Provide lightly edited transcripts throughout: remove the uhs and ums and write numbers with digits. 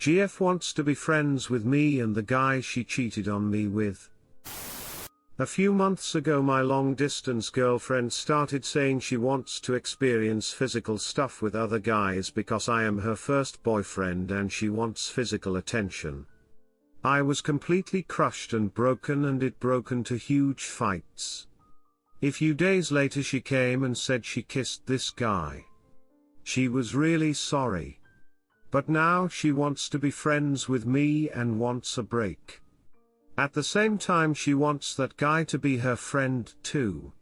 GF wants to be friends with me and the guy she cheated on me with. A few months ago my long-distance girlfriend started saying she wants to experience physical stuff with other guys because I am her first boyfriend and she wants physical attention. I was completely crushed and broken, and it broke into huge fights. A few days later she came and said she kissed this guy. She was really sorry. But now she wants to be friends with me and wants a break. At the same time she wants that guy to be her friend too.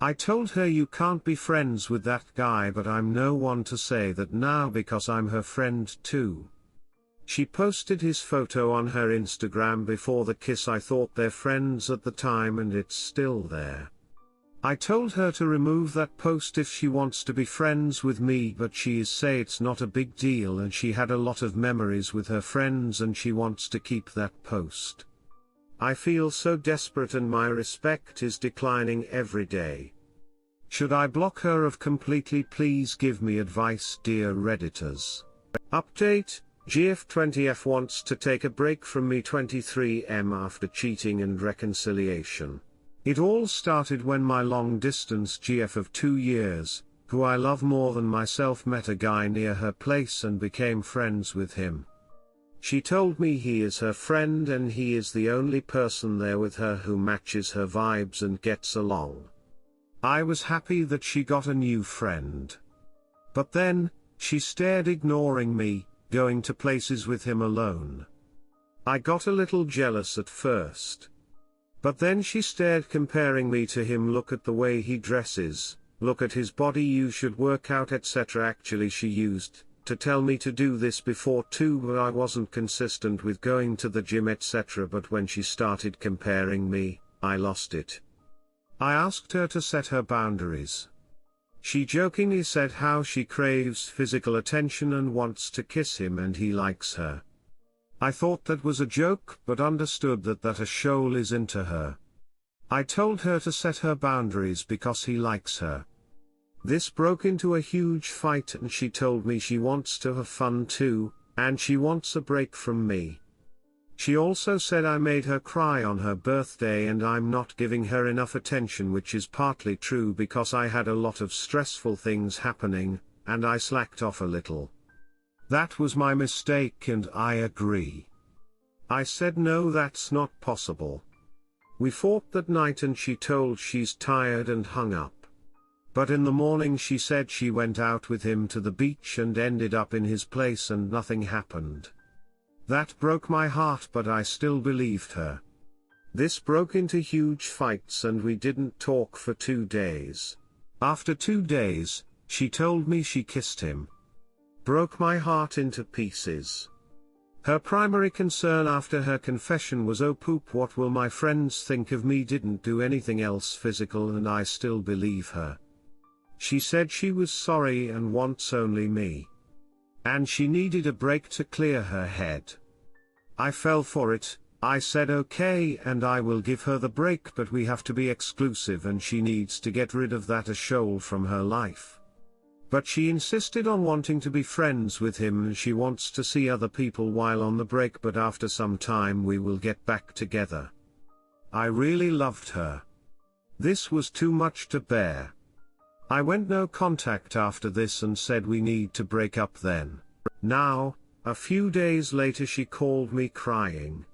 I told her you can't be friends with that guy, but I'm no one to say that now because I'm her friend too. She posted his photo on her Instagram before the kiss. I thought they're friends at the time and it's still there. I told her to remove that post if she wants to be friends with me, but she say it's not a big deal and she had a lot of memories with her friends and she wants to keep that post. I feel so desperate and my respect is declining every day. Should I block her or completely? Please give me advice, dear Redditors. Update: GF20F wants to take a break from me 23M after cheating and reconciliation. It all started when my long-distance GF of 2 years, who I love more than myself, met a guy near her place and became friends with him. She told me he is her friend and he is the only person there with her who matches her vibes and gets along. I was happy that she got a new friend. But then, she started ignoring me, going to places with him alone. I got a little jealous at first. But then she started comparing me to him. Look at the way he dresses, look at his body, you should work out, etc. Actually she used to tell me to do this before too, but I wasn't consistent with going to the gym, etc. But when she started comparing me, I lost it. I asked her to set her boundaries. She jokingly said how she craves physical attention and wants to kiss him and he likes her. I thought that was a joke, but understood that a shoal is into her. I told her to set her boundaries because he likes her. This broke into a huge fight and she told me she wants to have fun too, and she wants a break from me. She also said I made her cry on her birthday and I'm not giving her enough attention, which is partly true because I had a lot of stressful things happening, and I slacked off a little. That was my mistake and I agree. I said no, that's not possible. We fought that night and she told she's tired and hung up. But in the morning she said she went out with him to the beach and ended up in his place and nothing happened. That broke my heart, but I still believed her. This broke into huge fights and we didn't talk for 2 days. After 2 days, she told me she kissed him. Broke my heart into pieces. Her primary concern after her confession was, oh poop, what will my friends think of me? Didn't do anything else physical and I still believe her. She said she was sorry and wants only me. And she needed a break to clear her head. I fell for it. I said okay and I will give her the break, but we have to be exclusive and she needs to get rid of that shoal from her life. But she insisted on wanting to be friends with him and she wants to see other people while on the break, but after some time we will get back together. I really loved her. This was too much to bear. I went no contact after this and said we need to break up then. Now, a few days later she called me crying.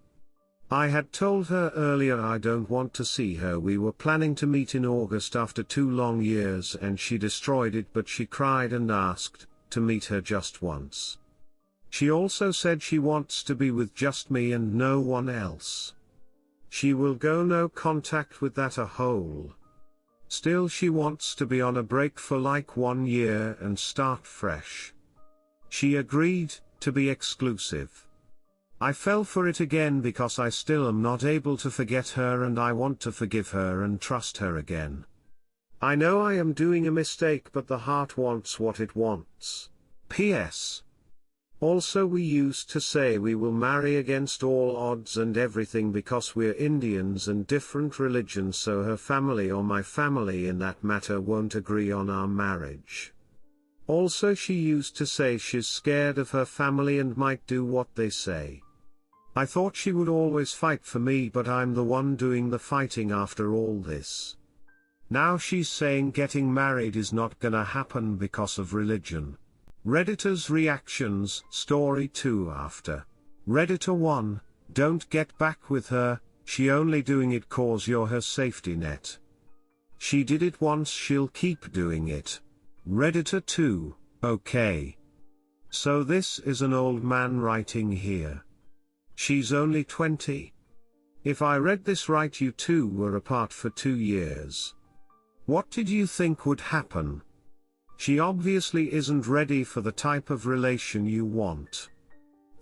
I had told her earlier I don't want to see her. We were planning to meet in August after 2 long years and she destroyed it, but she cried and asked to meet her just once. She also said she wants to be with just me and no one else. She will go no contact with that a whole. Still she wants to be on a break for like 1 year and start fresh. She agreed to be exclusive. I fell for it again because I still am not able to forget her and I want to forgive her and trust her again. I know I am doing a mistake, but the heart wants what it wants. P.S. Also, we used to say we will marry against all odds and everything because we're Indians and different religions, so her family or my family in that matter won't agree on our marriage. Also she used to say she's scared of her family and might do what they say. I thought she would always fight for me, but I'm the one doing the fighting after all this. Now she's saying getting married is not gonna happen because of religion. Redditor's reactions, story 2 after. Redditor 1, don't get back with her, she only doing it cause you're her safety net. She did it once, she'll keep doing it. Redditor 2, okay. So this is an old man writing here. She's only 20. If I read this right, you two were apart for 2 years. What did you think would happen? She obviously isn't ready for the type of relation you want.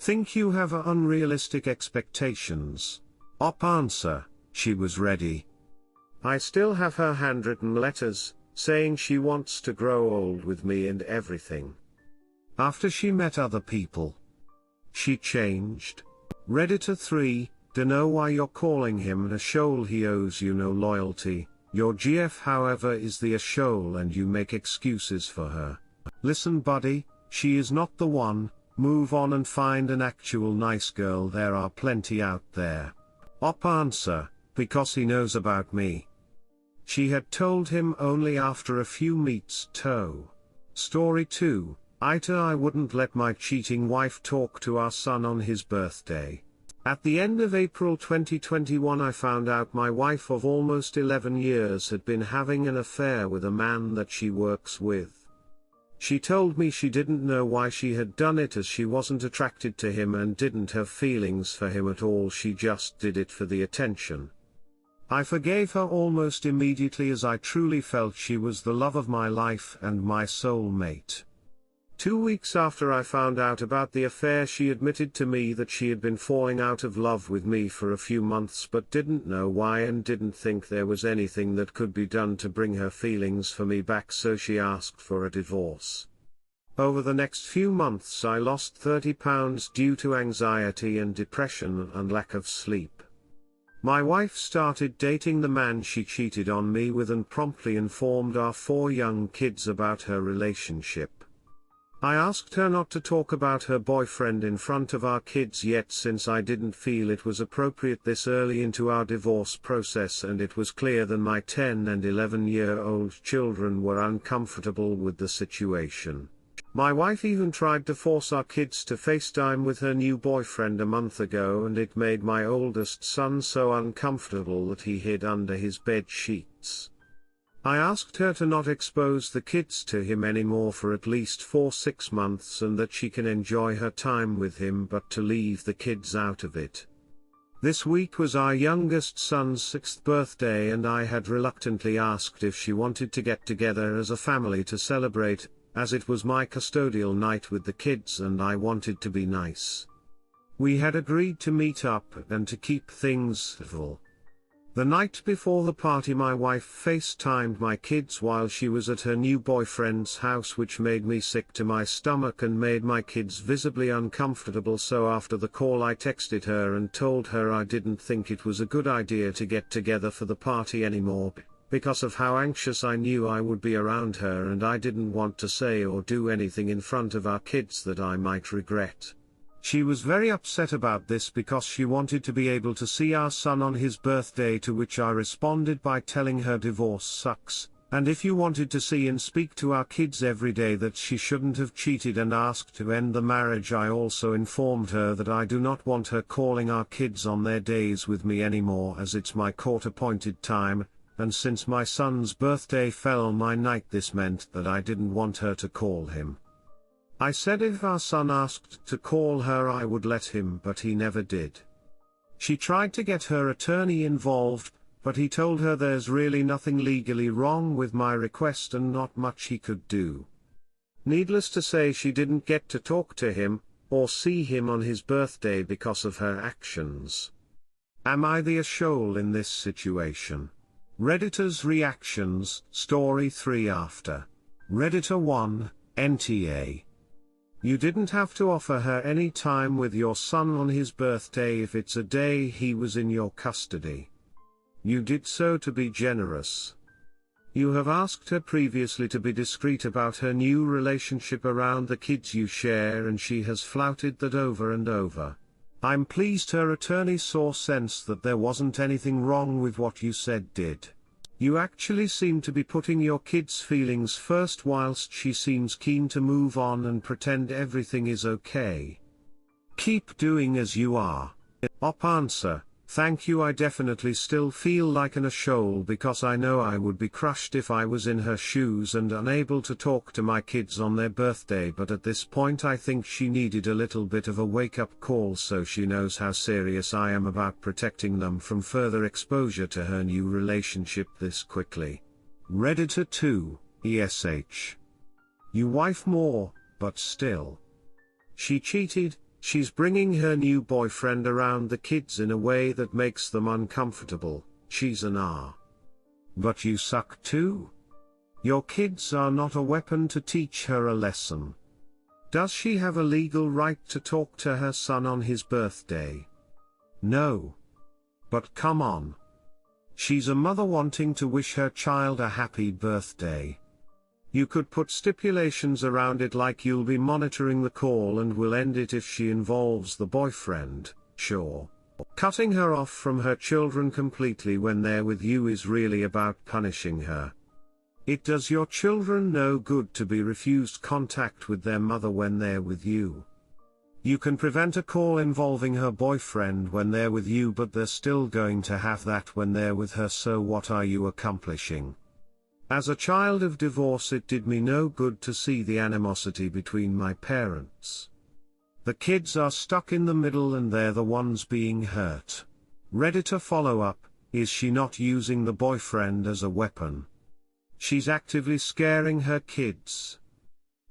Think you have unrealistic expectations. Op answer, she was ready. I still have her handwritten letters, saying she wants to grow old with me and everything. After she met other people, she changed. Redditor 3, dunno why you're calling him a shoal, he owes you no loyalty. Your GF however is the shoal and you make excuses for her. Listen buddy, she is not the one, move on and find an actual nice girl, there are plenty out there. Op answer, because he knows about me. She had told him only after a few meets toe. Story 2, I wouldn't let my cheating wife talk to our son on his birthday. At the end of April 2021 I found out my wife of almost 11 years had been having an affair with a man that she works with. She told me she didn't know why she had done it, as she wasn't attracted to him and didn't have feelings for him at all, she just did it for the attention. I forgave her almost immediately, as I truly felt she was the love of my life and my soul mate. 2 weeks after I found out about the affair, she admitted to me that she had been falling out of love with me for a few months but didn't know why and didn't think there was anything that could be done to bring her feelings for me back, so she asked for a divorce. Over the next few months I lost 30 pounds due to anxiety and depression and lack of sleep. My wife started dating the man she cheated on me with and promptly informed our 4 young kids about her relationship. I asked her not to talk about her boyfriend in front of our kids yet, since I didn't feel it was appropriate this early into our divorce process, and it was clear that my 10 and 11-year-old children were uncomfortable with the situation. My wife even tried to force our kids to FaceTime with her new boyfriend a month ago, and it made my oldest son so uncomfortable that he hid under his bed sheets. I asked her to not expose the kids to him anymore for at least 4-6 months, and that she can enjoy her time with him but to leave the kids out of it. This week was our youngest son's 6th birthday, and I had reluctantly asked if she wanted to get together as a family to celebrate, as it was my custodial night with the kids and I wanted to be nice. We had agreed to meet up and to keep things civil. The night before the party my wife FaceTimed my kids while she was at her new boyfriend's house, which made me sick to my stomach and made my kids visibly uncomfortable, so after the call I texted her and told her I didn't think it was a good idea to get together for the party anymore, because of how anxious I knew I would be around her, and I didn't want to say or do anything in front of our kids that I might regret. She was very upset about this because she wanted to be able to see our son on his birthday, to which I responded by telling her divorce sucks, and if you wanted to see and speak to our kids every day that she shouldn't have cheated and asked to end the marriage. I also informed her that I do not want her calling our kids on their days with me anymore, as it's my court-appointed time, and since my son's birthday fell on my night this meant that I didn't want her to call him. I said if our son asked to call her I would let him, but he never did. She tried to get her attorney involved, but he told her there's really nothing legally wrong with my request and not much he could do. Needless to say, she didn't get to talk to him, or see him on his birthday because of her actions. Am I the asshole in this situation? Redditor's reactions, story 3 after. Redditor 1, NTA. You didn't have to offer her any time with your son on his birthday if it's a day he was in your custody. You did so to be generous. You have asked her previously to be discreet about her new relationship around the kids you share, and she has flouted that over and over. I'm pleased her attorney saw sense that there wasn't anything wrong with what you said did. You actually seem to be putting your kids' feelings first, whilst she seems keen to move on and pretend everything is okay. Keep doing as you are. Answer: thank you. I definitely still feel like an asshole because I know I would be crushed if I was in her shoes and unable to talk to my kids on their birthday, but at this point I think she needed a little bit of a wake-up call so she knows how serious I am about protecting them from further exposure to her new relationship this quickly. Redditor 2, ESH. You wife more, but still. She cheated. She's bringing her new boyfriend around the kids in a way that makes them uncomfortable. She's an R. But you suck too. Your kids are not a weapon to teach her a lesson. Does she have a legal right to talk to her son on his birthday? No. But come on. She's a mother wanting to wish her child a happy birthday. You could put stipulations around it, like you'll be monitoring the call and will end it if she involves the boyfriend, sure. Cutting her off from her children completely when they're with you is really about punishing her. It does your children no good to be refused contact with their mother when they're with you. You can prevent a call involving her boyfriend when they're with you, but they're still going to have that when they're with her, so what are you accomplishing? As a child of divorce, it did me no good to see the animosity between my parents. The kids are stuck in the middle and they're the ones being hurt. Redditor follow-up: is she not using the boyfriend as a weapon? She's actively scaring her kids.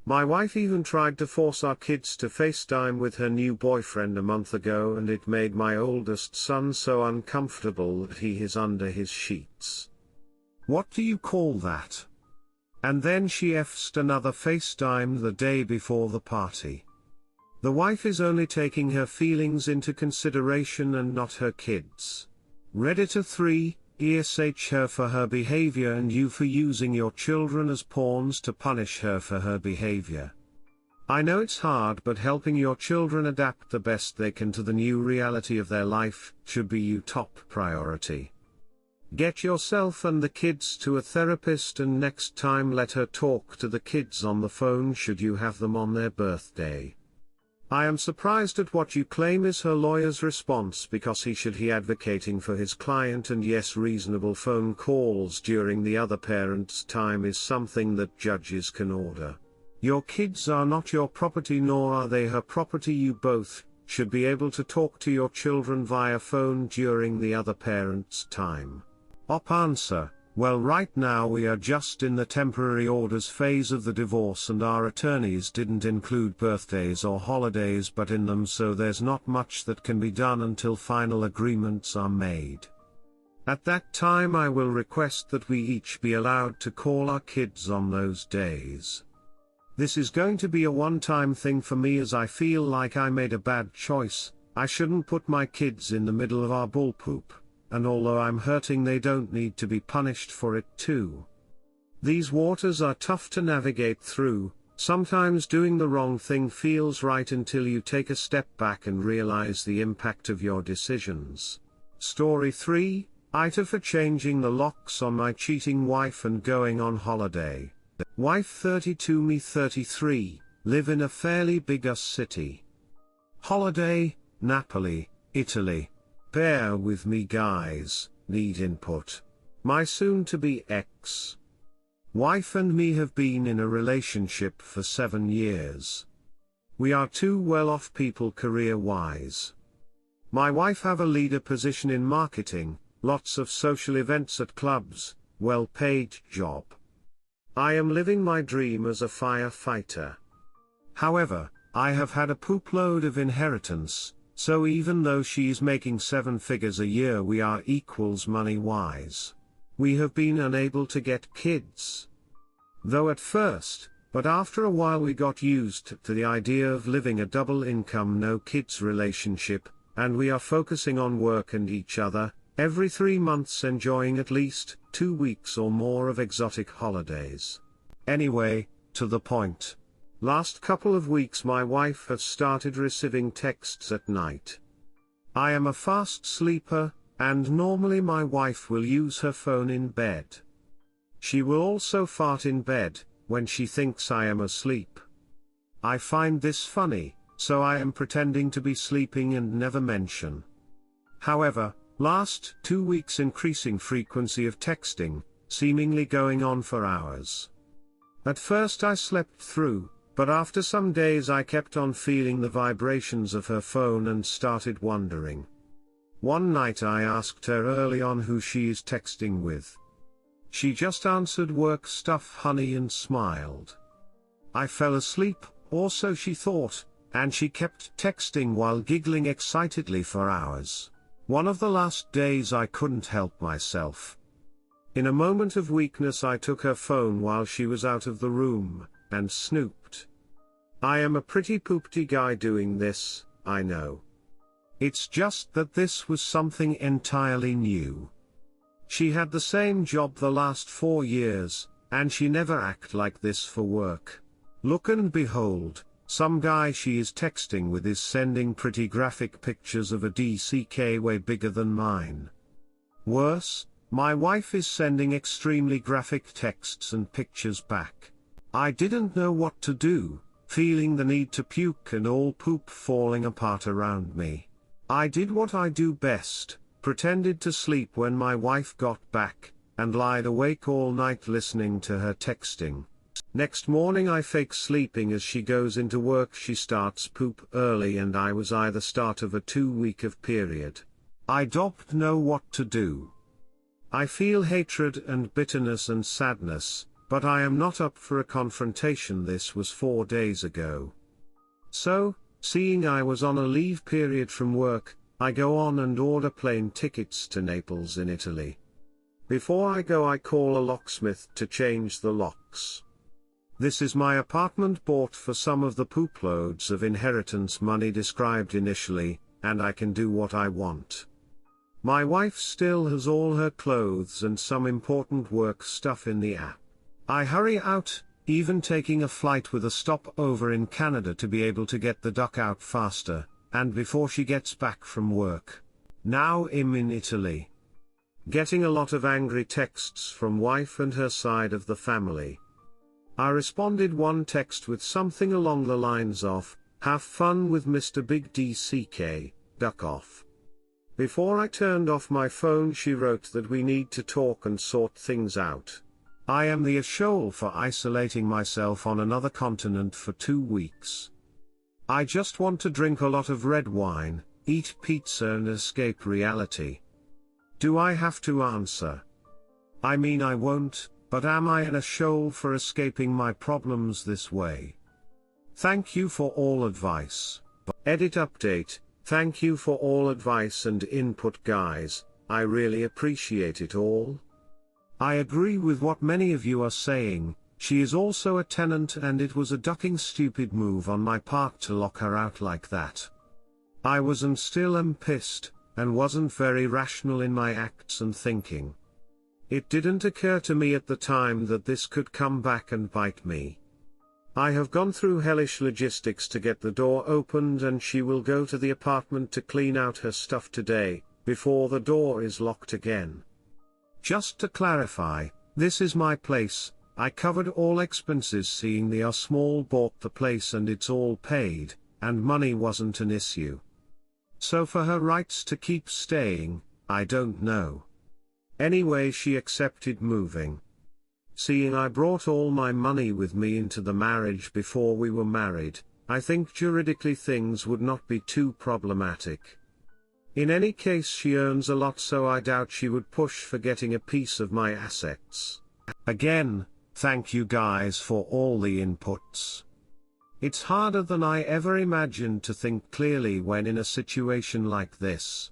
My wife even tried to force our kids to FaceTime with her new boyfriend a month ago, and it made my oldest son so uncomfortable that he is under his sheets. What do you call that? And then she f'd another FaceTime the day before the party. The wife is only taking her feelings into consideration and not her kids. Redditor 3, ESH her for her behavior and you for using your children as pawns to punish her for her behavior. I know it's hard, but helping your children adapt the best they can to the new reality of their life should be your top priority. Get yourself and the kids to a therapist, and next time let her talk to the kids on the phone should you have them on their birthday. I am surprised at what you claim is her lawyer's response, because he should be advocating for his client, and yes, reasonable phone calls during the other parent's time is something that judges can order. Your kids are not your property, nor are they her property. You both should be able to talk to your children via phone during the other parent's time. Answer: well, right now we are just in the temporary orders phase of the divorce and our attorneys didn't include birthdays or holidays but in them, so there's not much that can be done until final agreements are made. At that time I will request that we each be allowed to call our kids on those days. This is going to be a one-time thing for me, as I feel like I made a bad choice. I shouldn't put my kids in the middle of our bullpoop. And although I'm hurting, they don't need to be punished for it too. These waters are tough to navigate through. Sometimes doing the wrong thing feels right until you take a step back and realize the impact of your decisions. Story 3, Ita for changing the locks on my cheating wife and going on holiday. Wife 32, me 33, live in a fairly big city. Holiday, Napoli, Italy. Bear with me guys, need input. My soon-to-be ex-wife and me have been in a relationship for 7 years. We are two well-off people career-wise. My wife have a leader position in marketing, lots of social events at clubs, well-paid job. I am living my dream as a firefighter. However, I have had a poop load of inheritance. So even though she is making 7 figures a year, we are equals money-wise. We have been unable to get kids. Though at first, but after a while we got used to the idea of living a double income no kids relationship, and we are focusing on work and each other, Every 3 months enjoying at least 2 weeks or more of exotic holidays. Anyway, to the point. Last couple of weeks my wife has started receiving texts at night. I am a fast sleeper, and normally my wife will use her phone in bed. She will also fart in bed, when she thinks I am asleep. I find this funny, so I am pretending to be sleeping and never mention. However, last 2 weeks increasing frequency of texting, seemingly going on for hours. At first I slept through, but after some days I kept on feeling the vibrations of her phone and started wondering. One night I asked her early on who she is texting with. She just answered work stuff honey and smiled. I fell asleep, or so she thought, and she kept texting while giggling excitedly for hours. One of the last days I couldn't help myself. In a moment of weakness I took her phone while she was out of the room, and snooped. I am a pretty poopty guy doing this, I know. It's just that this was something entirely new. She had the same job the last 4 years, and she never act like this for work. Look and behold, some guy she is texting with is sending pretty graphic pictures of a DCK way bigger than mine. Worse, my wife is sending extremely graphic texts and pictures back. I didn't know what to do, feeling the need to puke and all poop falling apart around me. I did what I do best, pretended to sleep when my wife got back, and lied awake all night listening to her texting. Next morning I fake sleeping as she goes into work. She starts poop early and I was either start of a 2-week of period. I don't know what to do. I feel hatred and bitterness and sadness, but I am not up for a confrontation. This was 4 days ago. So, seeing I was on a leave period from work, I go on and order plane tickets to Naples in Italy. Before I go I call a locksmith to change the locks. This is my apartment bought for some of the poop loads of inheritance money described initially, and I can do what I want. My wife still has all her clothes and some important work stuff in the app. I hurry out, even taking a flight with a stopover in Canada to be able to get the duck out faster, and before she gets back from work. Now I'm in Italy. Getting a lot of angry texts from wife and her side of the family. I responded one text with something along the lines of, "Have fun with Mr. Big DCK, duck off." Before I turned off my phone she wrote that we need to talk and sort things out. I am the asshole for isolating myself on another continent for 2 weeks. I just want to drink a lot of red wine, eat pizza and escape reality. Do I have to answer? I mean I won't, but am I an asshole for escaping my problems this way? Thank you for all advice. Edit update, thank you for all advice and input guys, I really appreciate it all. I agree with what many of you are saying. She is also a tenant and it was a ducking stupid move on my part to lock her out like that. I was and still am pissed, and wasn't very rational in my acts and thinking. It didn't occur to me at the time that this could come back and bite me. I have gone through hellish logistics to get the door opened and she will go to the apartment to clean out her stuff today, before the door is locked again. Just to clarify, this is my place. I covered all expenses seeing the small bought the place and it's all paid, and money wasn't an issue. So for her rights to keep staying, I don't know. Anyway she accepted moving. Seeing I brought all my money with me into the marriage before we were married, I think juridically things would not be too problematic. In any case she earns a lot so I doubt she would push for getting a piece of my assets. Again, thank you guys for all the inputs. It's harder than I ever imagined to think clearly when in a situation like this.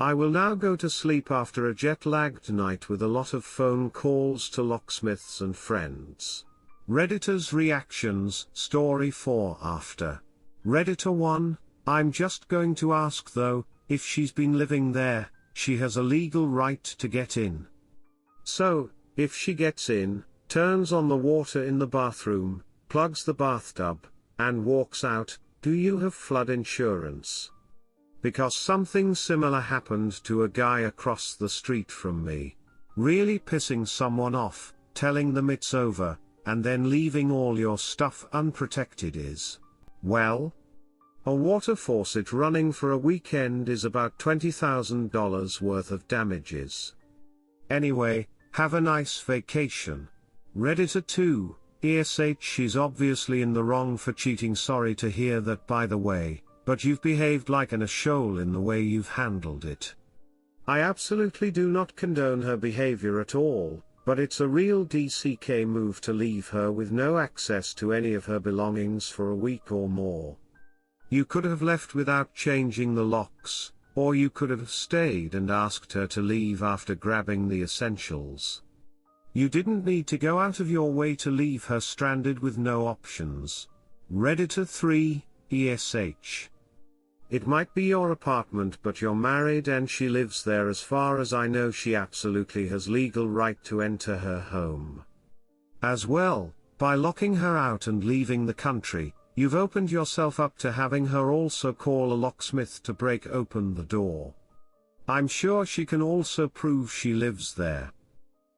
I will now go to sleep after a jet-lagged night with a lot of phone calls to locksmiths and friends. Redditor's reactions, story 4 after. Redditor 1, I'm just going to ask though, if she's been living there, she has a legal right to get in. So, if she gets in, turns on the water in the bathroom, plugs the bathtub, and walks out, do you have flood insurance? Because something similar happened to a guy across the street from me. Really pissing someone off, telling them it's over, and then leaving all your stuff unprotected is, well, a water faucet running for a weekend is about $20,000 worth of damages. Anyway, have a nice vacation. Redditor 2, ESH she's obviously in the wrong for cheating. Sorry to hear that, by the way, but you've behaved like an a-shole in the way you've handled it. I absolutely do not condone her behavior at all, but it's a real DCK move to leave her with no access to any of her belongings for a week or more. You could have left without changing the locks, or you could have stayed and asked her to leave after grabbing the essentials. You didn't need to go out of your way to leave her stranded with no options. Redditor 3, ESH. It might be your apartment, but you're married and she lives there. As far as I know, she absolutely has legal right to enter her home. As well, by locking her out and leaving the country, you've opened yourself up to having her also call a locksmith to break open the door. I'm sure she can also prove she lives there.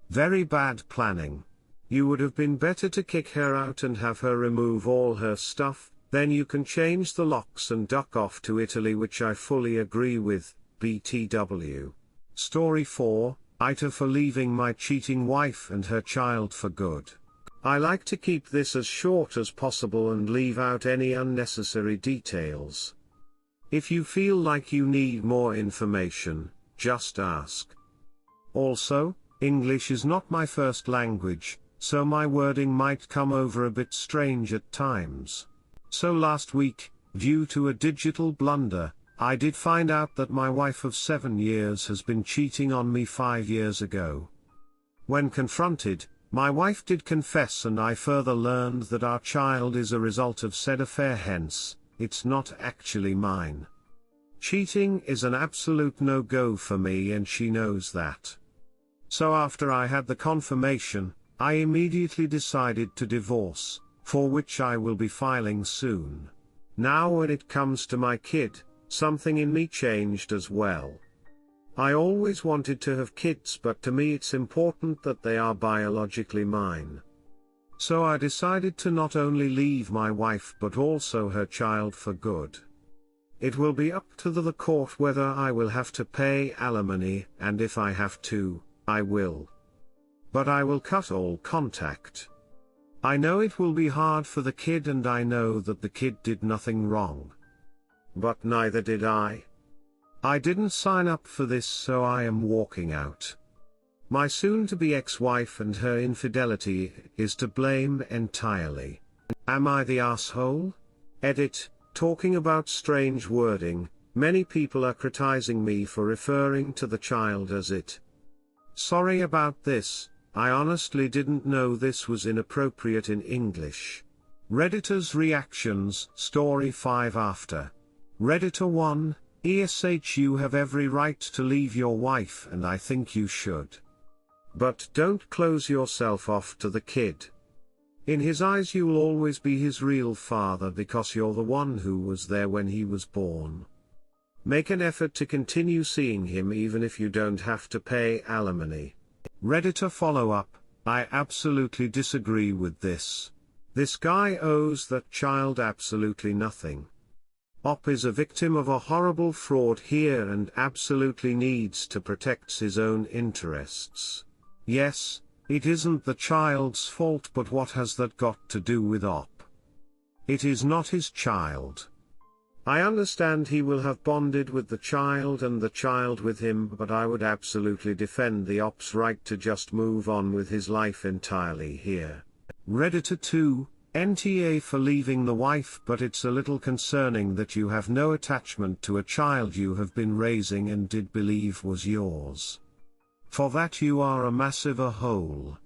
Very bad planning. You would have been better to kick her out and have her remove all her stuff. Then you can change the locks and duck off to Italy, which I fully agree with, BTW. Story 4, Ita for leaving my cheating wife and her child for good. I like to keep this as short as possible and leave out any unnecessary details. If you feel like you need more information, just ask. Also, English is not my first language, so my wording might come over a bit strange at times. So last week, due to a digital blunder, I did find out that my wife of 7 years has been cheating on me 5 years ago. When confronted, my wife did confess, and I further learned that our child is a result of said affair, hence, it's not actually mine. Cheating is an absolute no-go for me, and she knows that. So after I had the confirmation, I immediately decided to divorce, for which I will be filing soon. Now when it comes to my kid, something in me changed as well. I always wanted to have kids, but to me it's important that they are biologically mine. So I decided to not only leave my wife but also her child for good. It will be up to the court whether I will have to pay alimony, and if I have to, I will. But I will cut all contact. I know it will be hard for the kid, and I know that the kid did nothing wrong. But neither did I. I didn't sign up for this, so I am walking out. My soon-to-be ex-wife and her infidelity is to blame entirely. Am I the asshole? Edit, talking about strange wording, many people are criticizing me for referring to the child as it. Sorry about this. I honestly didn't know this was inappropriate in English. Redditor's reactions, story 5 after. Redditor 1, ESH you have every right to leave your wife, and I think you should. But don't close yourself off to the kid. In his eyes you'll always be his real father because you're the one who was there when he was born. Make an effort to continue seeing him even if you don't have to pay alimony. Redditor follow-up, I absolutely disagree with this. This guy owes that child absolutely nothing. Op is a victim of a horrible fraud here and absolutely needs to protect his own interests. Yes, it isn't the child's fault, but what has that got to do with Op? It is not his child. I understand he will have bonded with the child and the child with him, but I would absolutely defend the Op's right to just move on with his life entirely here. Redditor 2, NTA for leaving the wife, but it's a little concerning that you have no attachment to a child you have been raising and did believe was yours. For that you are a massive a-hole.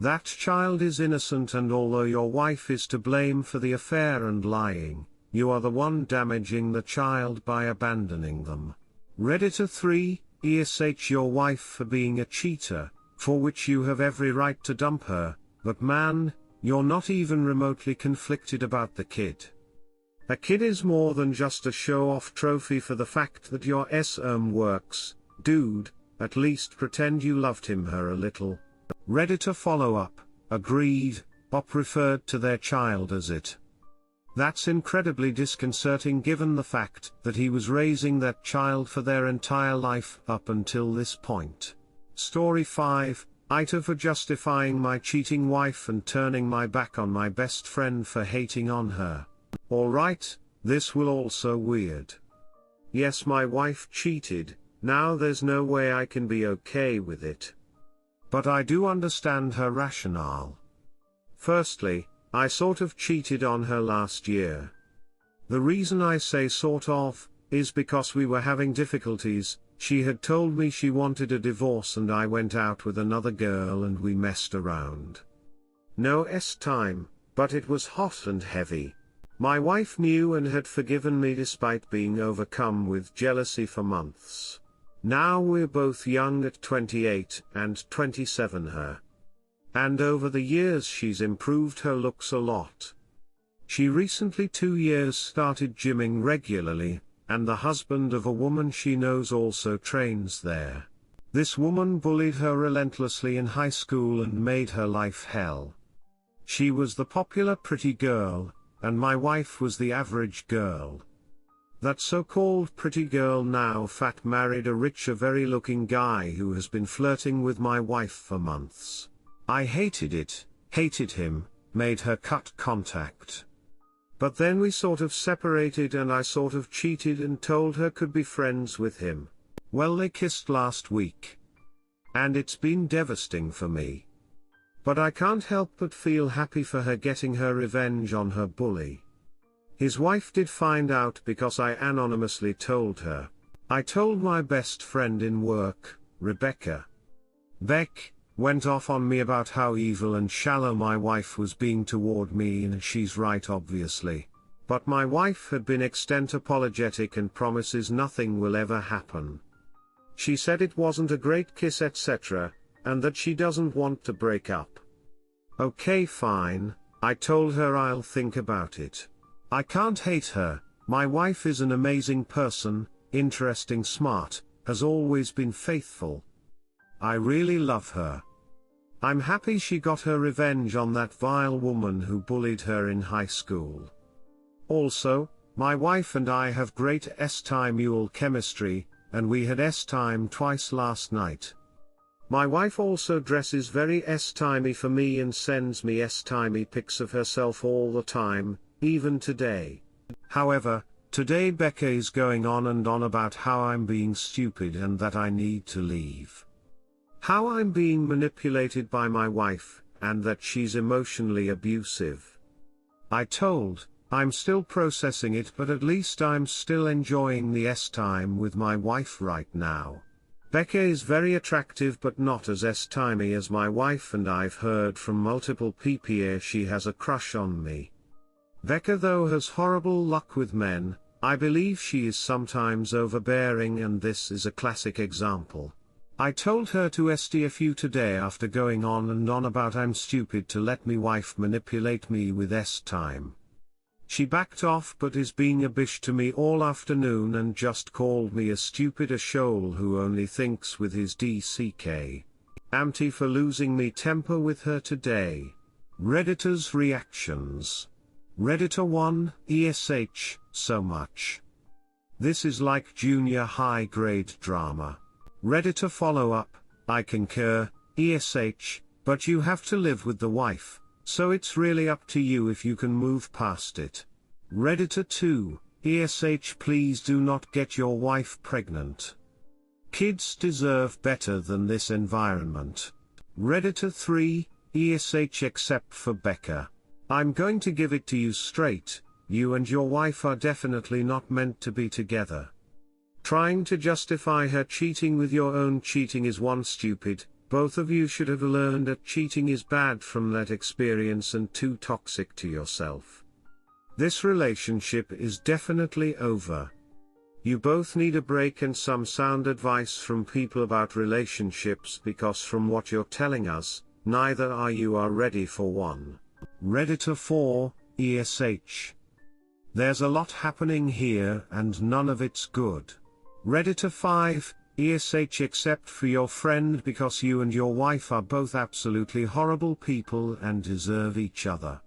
That child is innocent, and although your wife is to blame for the affair and lying, you are the one damaging the child by abandoning them. Redditor 3, ish your wife for being a cheater, for which you have every right to dump her, but man, you're not even remotely conflicted about the kid. A kid is more than just a show-off trophy for the fact that your works, dude, at least pretend you loved her a little. Redditor follow-up, agreed, Bob referred to their child as it. That's incredibly disconcerting given the fact that he was raising that child for their entire life up until this point. Story 5, Ita for justifying my cheating wife and turning my back on my best friend for hating on her. Alright, this will also weird. Yes, my wife cheated, now there's no way I can be okay with it. But I do understand her rationale. Firstly, I sort of cheated on her last year. The reason I say sort of, is because we were having difficulties. She had told me she wanted a divorce and I went out with another girl and we messed around. No time, but it was hot and heavy. My wife knew and had forgiven me despite being overcome with jealousy for months. Now we're both young at 28 and 27 her. And over the years she's improved her looks a lot. She recently 2 years started gymming regularly, and the husband of a woman she knows also trains there. This woman bullied her relentlessly in high school and made her life hell. She was the popular pretty girl, and my wife was the average girl. That so-called pretty girl now fat married a richer very looking guy who has been flirting with my wife for months. I hated it, hated him, made her cut contact. But then we sort of separated and I sort of cheated and told her could be friends with him. Well, they kissed last week. And it's been devastating for me. But I can't help but feel happy for her getting her revenge on her bully. His wife did find out because I anonymously told her. I told my best friend in work, Rebecca. Beck went off on me about how evil and shallow my wife was being toward me, and she's right obviously. But my wife had been extent apologetic and promises nothing will ever happen. She said it wasn't a great kiss etc., and that she doesn't want to break up. Okay fine, I told her I'll think about it. I can't hate her, my wife is an amazing person, interesting, smart, has always been faithful. I really love her. I'm happy she got her revenge on that vile woman who bullied her in high school. Also, my wife and I have great S-time chemistry, and we had S-time twice last night. My wife also dresses very S-timey for me and sends me S-timey pics of herself all the time, even today. However, today Becca is going on and on about how I'm being stupid and that I need to leave. How I'm being manipulated by my wife, and that she's emotionally abusive. I'm still processing it, but at least I'm still enjoying the S-time with my wife right now. Becca is very attractive but not as S-timey as my wife, and I've heard from multiple people she has a crush on me. Becca though has horrible luck with men. I believe she is sometimes overbearing, and this is a classic example. I told her to STF you today after going on and on about I'm stupid to let me wife manipulate me with S-time. She backed off but is being a bitch to me all afternoon and just called me a stupid shoal who only thinks with his DCK. Ampty for losing me temper with her today. Redditor's reactions. Redditor 1, ESH, so much. This is like junior high grade drama. Redditor follow-up, I concur, ESH, but you have to live with the wife, so it's really up to you if you can move past it. Redditor 2, ESH, please do not get your wife pregnant. Kids deserve better than this environment. Redditor 3, ESH, except for Becca. I'm going to give it to you straight, you and your wife are definitely not meant to be together. Trying to justify her cheating with your own cheating is one, stupid. Both of you should have learned that cheating is bad from that experience and too toxic to yourself. This relationship is definitely over. You both need a break and some sound advice from people about relationships, because from what you're telling us, neither are you ready for one. Redditor 4, ESH. There's a lot happening here and none of it's good. Redditor 5, ESH, except for your friend, because you and your wife are both absolutely horrible people and deserve each other.